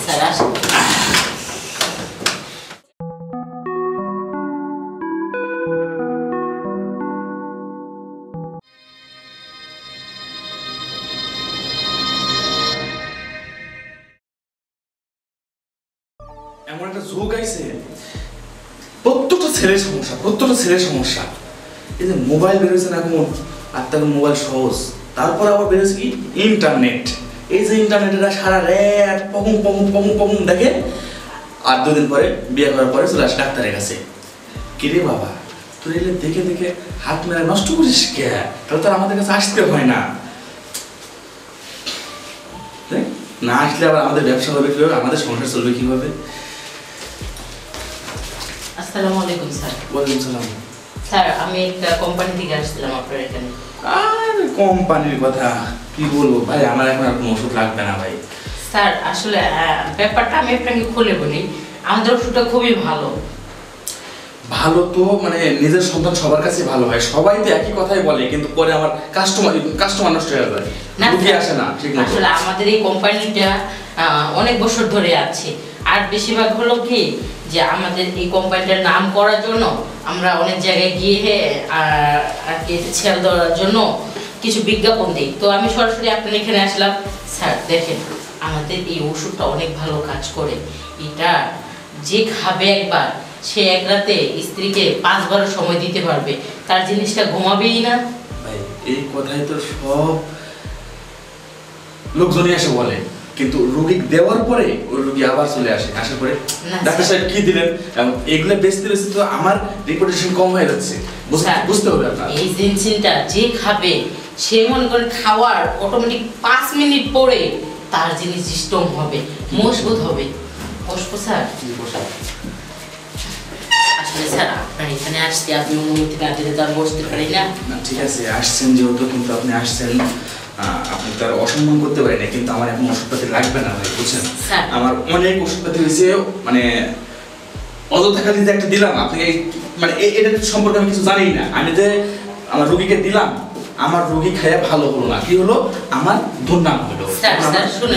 Sir আসুন। এমন একটা যুগ আইছে, প্রত্যেকটা ছেলের সমস্যা। এই যে মোবাইল বেরোয়েছে না এখন, আর তখন মোবাইল সহজ, তারপর আবার বেরোছে কি ইন্টারনেট। এই যে ইন্টারনেটের সারা রাত পম দেখে, আর 2 দিন পরে বিয়ে করার পরে চলে আসে ডাক্তারের কাছে। কিরে বাবা, তুই এলে দেখে দেখে হাত মেরে নষ্ট করিস কে? তাহলে তো আমাদের কাছে আসতে হয় না। না আসলে আবার আমাদের ব্যবসা হবে কিভাবে, আমাদের সংসার চলবে কিভাবে? আসসালামু আলাইকুম স্যার। ওয়ালাইকুম সালাম। স্যার আমি একটা কোম্পানি থেকে আসছিলাম আপনার এখানে। আর কোম্পানির কথা কি বলবো ভাই, আমার এখন আর কোনো ওষুধ লাগবে না ভাই। স্যার আসলে ব্যাপারটা আমি আপনাকে খুলে বলি, আমাদের ওষুধটা খুবই ভালো। ভালো তো মানে নিজের সন্তান সবার কাছে ভালো হয়, সবাই তো একই কথাই বলে, কিন্তু পরে আমার কাস্টমার নষ্ট হয়ে যায়, রুগী আসে না ঠিক মতো। আসলে আমাদের এই কোম্পানিটা অনেক বছর ধরে আছে, আর বেশিরভাগ হলো কি যে আমাদের এই কোম্পানিটার নাম করার জন্য আমরা অনেক জায়গায় গিয়ে আর কি ছেড়ে দেওয়ার জন্য কিছু বিজ্ঞাপন দিই। তো আমি সরাসরি আপনার এখানে আসলাম। স্যার দেখেন, আমাদের এই ওষুধটা অনেক ভালো কাজ করে। এটা যে খাবে একবার, সে এক রাতে স্ত্রীকে 5 বারও সময় দিতে পারবে, তার জিনিসটা ঘুমাবেই না। ভাই এই কথাই তো সব লোকজনই এসে বলে, কিন্তু রোগী দেওয়ার পরে ওই রোগী আবার চলে আসে, আসার পরে ডাক্তার সাহেব কি দিলেন, এগুলো বেচতে তো আমার রেপুটেশন কম হয়ে যাচ্ছে। বুঝতে হবে আপনার, এই জিনিসটা যে খাবে সে মনে করেন খাওয়ার অটোমেটিক 5 মিনিট পরে তার জিনিস স্ট্রং হবে, মজবুত হবে। বসবো স্যার? আসলে স্যার আপনার এখানে আসতে আপনি অনুমতি না দিলে তো আর বসতে পারি না। ঠিক আছে আসছেন যেহেতু, কিন্তু আপনি আসছেন, আপনি তো আর অসম্মান করতে পারি না, কিন্তু আমার এখন ওষুধপাতি লাগবে না ভাই, বুঝছেন? আমার অনেক ওষুধপাতি হয়েছে, মানে অযথা খালি যে একটা দিলাম আপনি, মানে এটা সম্পর্কে আমি কিছু জানি না। আমি যে আমার রোগীকে দিলাম, আমার রোগী খেয়ে ভালো হলো না, কি হলো, আমার দুর্নাম হলো,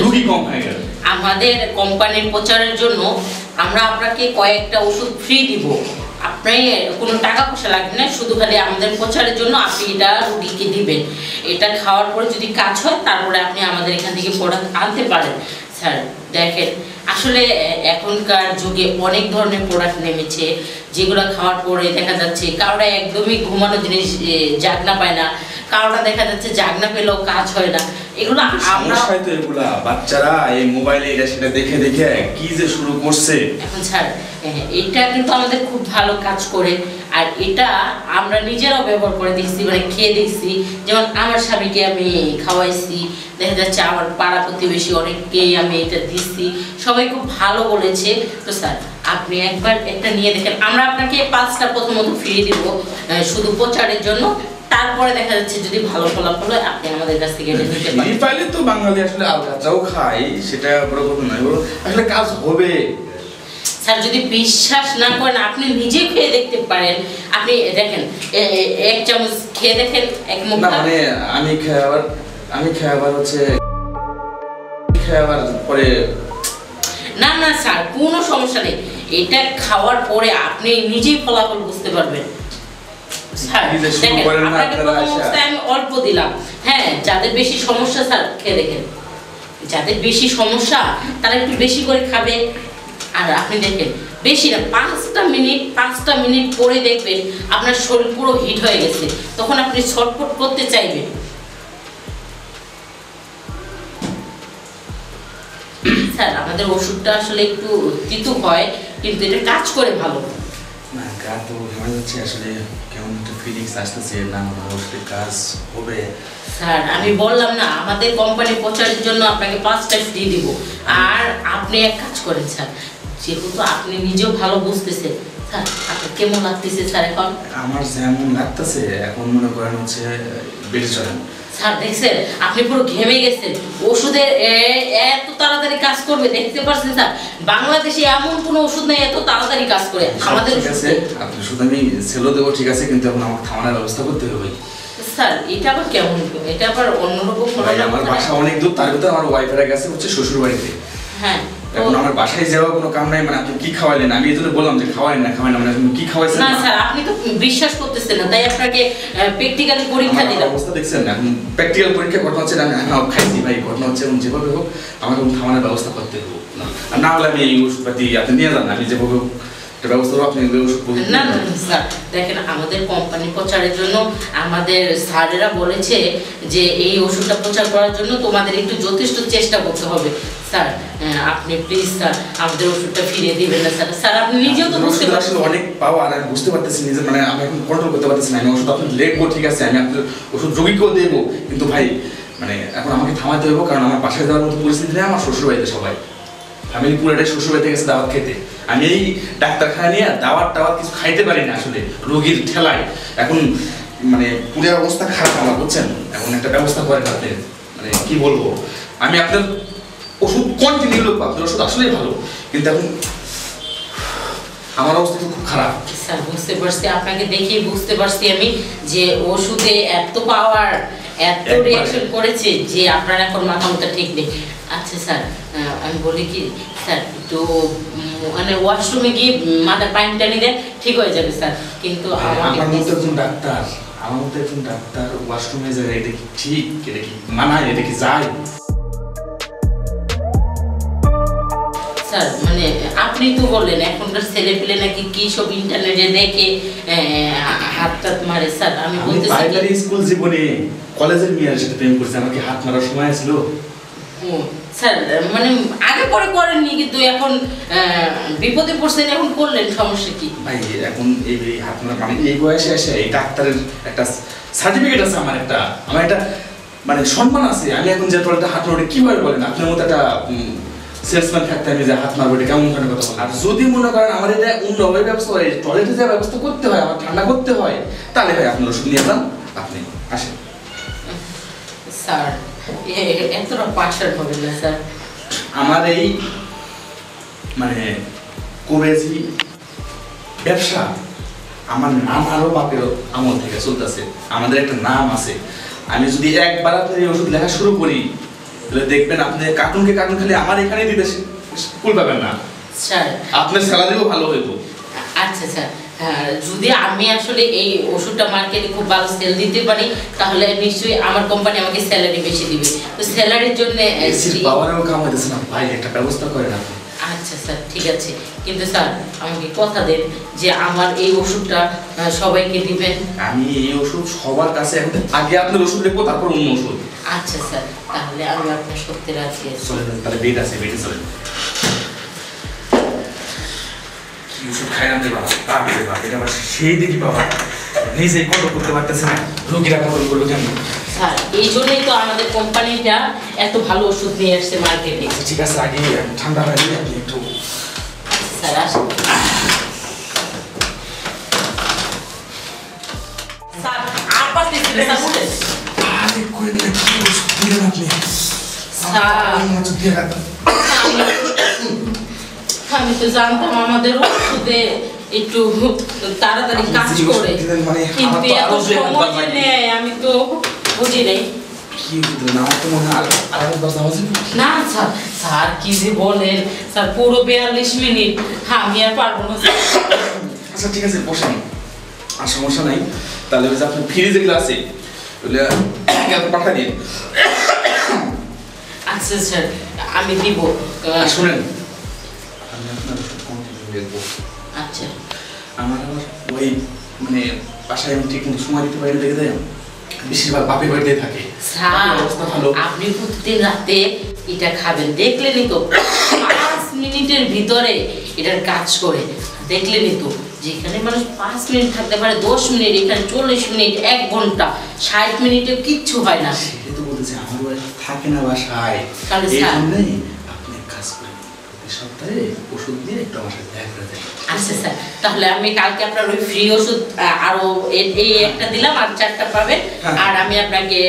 রোগী কম হয়ে গেল। আমাদের কোম্পানির প্রচারের জন্য আমরা আপনাকে কয়েকটা ওষুধ ফ্রি দিব, আপনি কোনো টাকা পয়সা লাগবে না, শুধু খালি আমাদের প্রচারের জন্য আপনি এটা রোগীকে দিবেন। এটা খাওয়ার পরে যদি কাজ হয় তারপরে আপনি আমাদের এখান থেকে প্রোডাক্ট আনতে পারেন। স্যার দেখেন, আসলে এখনকার যুগে অনেক ধরনের প্রোডাক্ট নেমেছে, যেগুলো খাওয়ার পরে দেখা যাচ্ছে কারোটা একদমই ঘুমানো জিনিস জাগনা পায় না, কারোটা দেখা যাচ্ছে জাগনা পেলেও কাজ হয় না। এগুলো আমরা হয়তো এগুলা বাচ্চারা এই মোবাইলে এটা সেটা দেখে দেখে কি যে শুরু করছে এখন। স্যার এটা কিন্তু আমাদের খুব ভালো কাজ করে, আর এটা আমরা নিজেরাও ব্যবহার করে দেখছি, মানে খেয়ে দেখছি। যেমন আমার স্বামীকে আমি খাওয়াইছি, দেখা যাচ্ছে আমার পাড়া প্রতিবেশী অনেককেই আমি এটা দিচ্ছি, সবাই খুব ভালো বলেছে। তো স্যার আপনি একবার একটা নিয়ে দেখেন, আমরা আপনাকে 5টা প্রথমত ফ্রি দিব শুধু প্রচারের জন্য, তারপরে দেখা যাচ্ছে যদি ভালো ফলাফল হয় আপনি আমাদের কাছ থেকে এটা নিতে পারেন। পাইলে তো বাঙালি আসলে আলকাচাও খাই, সেটা বড় কথা নয়, আসলে কাজ হবে। স্যার যদি বিশ্বাস না করেন আপনি নিজে খেয়ে দেখতে পারেন। আপনি দেখেন 1 চামচ খেয়ে দেখেন, 1 মুখ। মানে আমি খেয়ে আবার হচ্ছে পরে না না স্যার কোনো সমস্যা নেই, এটা খাওয়ার পরে আপনি নিজেই ফলাফল বুঝতে পারবেন। স্যার দেখেন আপনাকে প্রথম অবস্থায় আমি অল্প দিলাম, হ্যাঁ যাদের বেশি সমস্যা স্যার খেয়ে দেখেন, যাদের বেশি সমস্যা তারা একটু বেশি করে খাবে। আর আপনি দেখেন বেশি না 5টা মিনিট পরে দেখবেন আপনার শরীর পুরো হিট হয়ে গেছে, তখন আপনি ছটফট করতে চাইবেন। স্যার আমাদের ওষুধটা আসলে একটু তিতো হয়, কিন্তু এটা কাজ করে ভালো। না গা তো মনে হচ্ছে আসলে কেমন একটা ফিলিংস আসতেছে, না ওষুধের কাজ হবে। স্যার আমি বললাম না আমাদের কোম্পানি প্রচারের জন্য আপনাকে 5টা ফ্রি দিব, আর আপনি এক কাজ করেন স্যার, যেহেতু আপনি নিজেও ভালো বুঝতেছেন, স্যার আপনার কেমন লাগতেছে স্যার এখন? আমার যেমন লাগতেছে এখন মনে করেন হচ্ছে বেড়ে চলেন। স্যার দেখছেন আপনি পুরো ঘেমে গেছেন, ওষুধের এত তাড়াতাড়ি কাজ করবে দেখতে পাচ্ছেন স্যার, বাংলাদেশে এমন কোনো ওষুধ নেই এত তাড়াতাড়ি কাজ করে আমাদের ওষুধে। আপনি শুধু আমি সেলো দেবো ঠিক আছে, কিন্তু এখন আমার থামানোর ব্যবস্থা করতে হবে। স্যার এটা আবার কেমন, এটা আবার অন্যরকম। আমার বাসা অনেক দূর, তার ভিতরে আমার ওয়াইফের কাছে হচ্ছে শ্বশুর বাড়িতে। হ্যাঁ এখন আমার আমার বাসায় যাওয়ার কোনো কাম নাই, মানে আপনি কি খাওয়াইলেন? আমি এই জন্য বললাম যে খাওয়াইন না মানে আপনি কি খাওয়াইছেন? না স্যার, আপনি তো বিশ্বাস করতেছেন না, তাই আপনাকে প্র্যাকটিক্যালি পরীক্ষা আমার দিলাম। অবস্থা দেখছেন এখন, প্র্যাকটিক্যাল পরীক্ষা ঘটনা হচ্ছে আমি খাইছি ভাই, ঘটনা হচ্ছে এবং যেভাবে হোক আমাকে খাওয়ানোর ব্যবস্থা করতে হবে না, আর না হলে আমি এই ওষুধপাতি আপনি নিয়ে যান, আমি যেভাবে হোক একটা ব্যবস্থা করবো, আপনি ওষুধ না না স্যার, দেখেন আমাদের কোম্পানি প্রচারের জন্য আমাদের স্যারেরা বলেছে যে এই ওষুধটা প্রচার করার জন্য তোমাদের একটু যথেষ্ট চেষ্টা করতে হবে। স্যার আপনি প্লিজ স্যার আমাদের ওষুধটা ফিরিয়ে দিবেন না স্যার। স্যার আপনি নিজেও তো বুঝতে পারছেন অনেক পাওয়া, আর আমি বুঝতে পারতেছি নিজে, মানে আমি এখন কন্ট্রোল করতে পারতেছি না। আমি ওষুধ আপনি লিখবো ঠিক আছে, আমি আপনার ওষুধ রোগীকেও দেবো, কিন্তু ভাই মানে এখন আমাকে থামাতে হবে, কারণ আমার বাসায় যাওয়ার মতো পরিস্থিতি নেই। আমার শ্বশুর বাড়িতে সবাই ফ্যামিলি পুরোটাই শ্বশুর বাড়িতে গেছে দাওয়াত খেতে, আমি এই ডাক্তারখানা নিয়ে দাওয়াত কিছু খাইতে পারি না আসলে রোগীর ঠেলায়। এখন মানে পুরো অবস্থা খারাপ আমার, বুঝছেন? এখন একটা ব্যবস্থা করেন আপনি, মানে কি বলবো, আমি আপনার ওষুধ কন্টিনিউ লোক, আপনার ওষুধ আসলেই ভালো, কিন্তু এখন আমার অবস্থা খুব খারাপ। স্যার বুঝতে পারছি, আপনাকে দেখেই বুঝতে পারছি আমি যে ওষুধে এত পাওয়ার, এত রিঅ্যাকশন করেছে যে আপনার এখন মাথা মতো ঠিক নেই। আচ্ছা স্যার আমি বলি কি স্যার, একটু মানে ওয়াশরুমে গিয়ে মাথার পানি টানি দেন, ঠিক হয়ে যাবে স্যার। কিন্তু আমার মতো একজন ডাক্তার, আমার মতো একজন ডাক্তার ওয়াশরুমে যায়, এটা কি ঠিক? এটা কি মানায়? এটা কি যায়? স্যার মানে আপনি তো বললেন এখনকার ছেলে পেলে নাকি কি সব ইন্টারনেটে দেখে হাত টাত মারে। স্যার আমি বলতেছি প্রাইমারি স্কুল জীবনে কলেজের মেয়ের সাথে প্রেম করছি, আমার কি হাত মারার সময় ছিল? স্যার মানে আগে পরে করেননি, কিন্তু এখন বিপদে পড়ছেন, এখন করলেন, সমস্যা কি? ভাই এখন এই হাত মারা মানে এই বয়সে এসে এই ডাক্তারের একটা সার্টিফিকেট আছে, আমার একটা মানে সম্মান আছে। আমি এখন যে টয়লেটে হাত মারবো কিভাবে বলেন? আপনার মতো একটা সেলসম্যান থাকতে আমি যে হাত মারবো, এটা কেমন ধরনের কথা বলেন? আর যদি মনে করেন আমার এটা অন্যভাবে ব্যবস্থা হয়, টয়লেটে যে ব্যবস্থা করতে হয়, আমার ঠান্ডা করতে হয়, তাহলে ভাই আপনার ওষুধ নিয়ে যান, আপনি আসেন। স্যার এতটা পাশার হবেন না স্যার। আমার এই মানে কবিরাজি ব্যবসা আমার নাম আরো বাপের আমল থেকে চলতেছে, আমাদের একটা নাম আছে। আমি যদি একবার আপনার এই ওষুধ লেখা শুরু করি, তাহলে দেখবেন আপনি কার্টুন খালি আমার এখানে দিতে কুল পাবেন না স্যার, আপনার স্যালারিও ভালো হইব। আচ্ছা স্যার, যদি আমি আসলে এই ওষুধটা মার্কেটে খুব ভালো সেল দিতে পারি, তাহলে নিশ্চয়ই আমার কোম্পানি আমাকে স্যালারি বেশি দিবে। তো স্যালারির জন্য পাওয়ারও কাম হইতেছে না ভাই, একটা ব্যবস্থা করেন আপনি। আচ্ছা স্যার ঠিক আছে, কিন্তু স্যার আমাকে কথা দেন যে আমার এই ওষুধটা সবাইকে দিবেন। আমি এই ওষুধ সবার কাছে এখন আগে আপনার ওষুধ লিখবো, তারপর অন্য ওষুধ। আচ্ছা স্যার, তাহলে আমি আপনার সত্যি রাজি আছি। চলেন তাহলে বেড আছে, বেডে চলেন। কি ওষুধ খাইলাম রে বাবা, বাপরে বাপ, এটা আবার সেই দেখি বাবা নিজেই কন্ট্রোল করতে পারতেছে না, রোগীরা কন্ট্রোল করবে কেমন? স্যার এই জন্যই তো আমাদের কোম্পানিটা এত ভালো ওষুধ নিয়ে আসছে মার্কেটে। ঠিক আছে, আগে ঠান্ডা হয়ে গেলে আপনি একটু স্যার আসুন। স্যার আর পারতেছি না, স্যার উঠেন। আরে কই দিলেন, কি ওষুধ দিলেন আপনি? স্যার আমি তো জানতাম আমাদের ওষুধে একটু তাড়াতাড়ি কাজ করে, কিন্তু এত সময় নেয় আমি তো বুঝি নাই। কি দিলেন? আমার তো মনে হয় আরো 10 আছে। না স্যার, স্যার কি যে বলেন স্যার, পুরো 42 মিনিট আমি আর পারবো না স্যার। আচ্ছা ঠিক আছে, বসেন, আর সমস্যা নাই। তাহলে ওই যে আপনার ফ্রিজ যেগুলো আছে ওগুলো পাঠা দিন। আচ্ছা স্যার আমি দিব। শুনেন, আমি আপনার ওষুধ কন্টিনিউ দেখবো। আচ্ছা আমার ওই মানে বাসায় আমি ঠিক মতো সময় দিতে পারি না, দেখে দেয় বেশিরভাগ বাপের বাড়িতে থাকে। স্যার অবস্থা ভালো। আপনি প্রতিদিন রাতে এটা খাবেন, দেখলেনই তো 5 মিনিটের ভিতরে এটার কাজ করে। দেখলেনই তো যেখানে মানুষ 5 মিনিট থাকতে পারে 10 মিনিট, এখানে 40 মিনিট, 1 ঘন্টা, 60 মিনিটে কিচ্ছু হয় না। সেটা তো বলতেছি, আমার বাড়ি থাকে না বাসায়, তাহলে এই স্যার জন্যই আপনি এক কাজ করেন, প্রতি সপ্তাহে ওষুধ দিয়ে একটু আমার সাথে দেখা করে দেন। আচ্ছা স্যার, তাহলে আমি কালকে আপনার ওই ফ্রি ওষুধ আরো এই একটা দিলাম, আর 4টা পাবেন, হ্যাঁ। আর আমি আপনাকে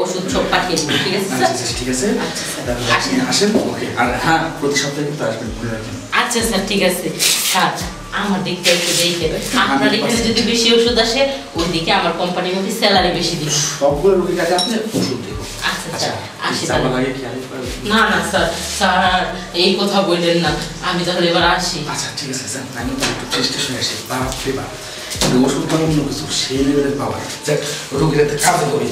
ওষুধ সব পাঠিয়ে দিব, ঠিক আছে স্যার? আচ্ছা ঠিক আছে, আচ্ছা স্যার, তাহলে আপনি আসেন। ওকে, আর হ্যাঁ প্রতি সপ্তাহে কিন্তু আসবেন, মনে রাখেন। আচ্ছা স্যার ঠিক আছে। স্যার আমার দিকটা একটু দেখে, আপনার এখানে যদি বেশি ওষুধ আসে ওই দিকে আমার কোম্পানির মধ্যে স্যালারি বেশি দিব। সবগুলো রোগীর কাছে আপনি ওষুধ দেবো। আচ্ছা স্যার আসি যাওয়ার তাহলে। আগে খেয়াল করবেন। না না স্যার, স্যার এই কথা বললেন না, আমি তাহলে এবার আসি। আচ্ছা ঠিক আছে স্যার, আমি তো একটু চেষ্টা শুনে আসি। বাপ রে বাপ, ওষুধটা অন্য কিছু সেই লেভেলের পাওয়ার। যাক, রোগীরা কাজে করি।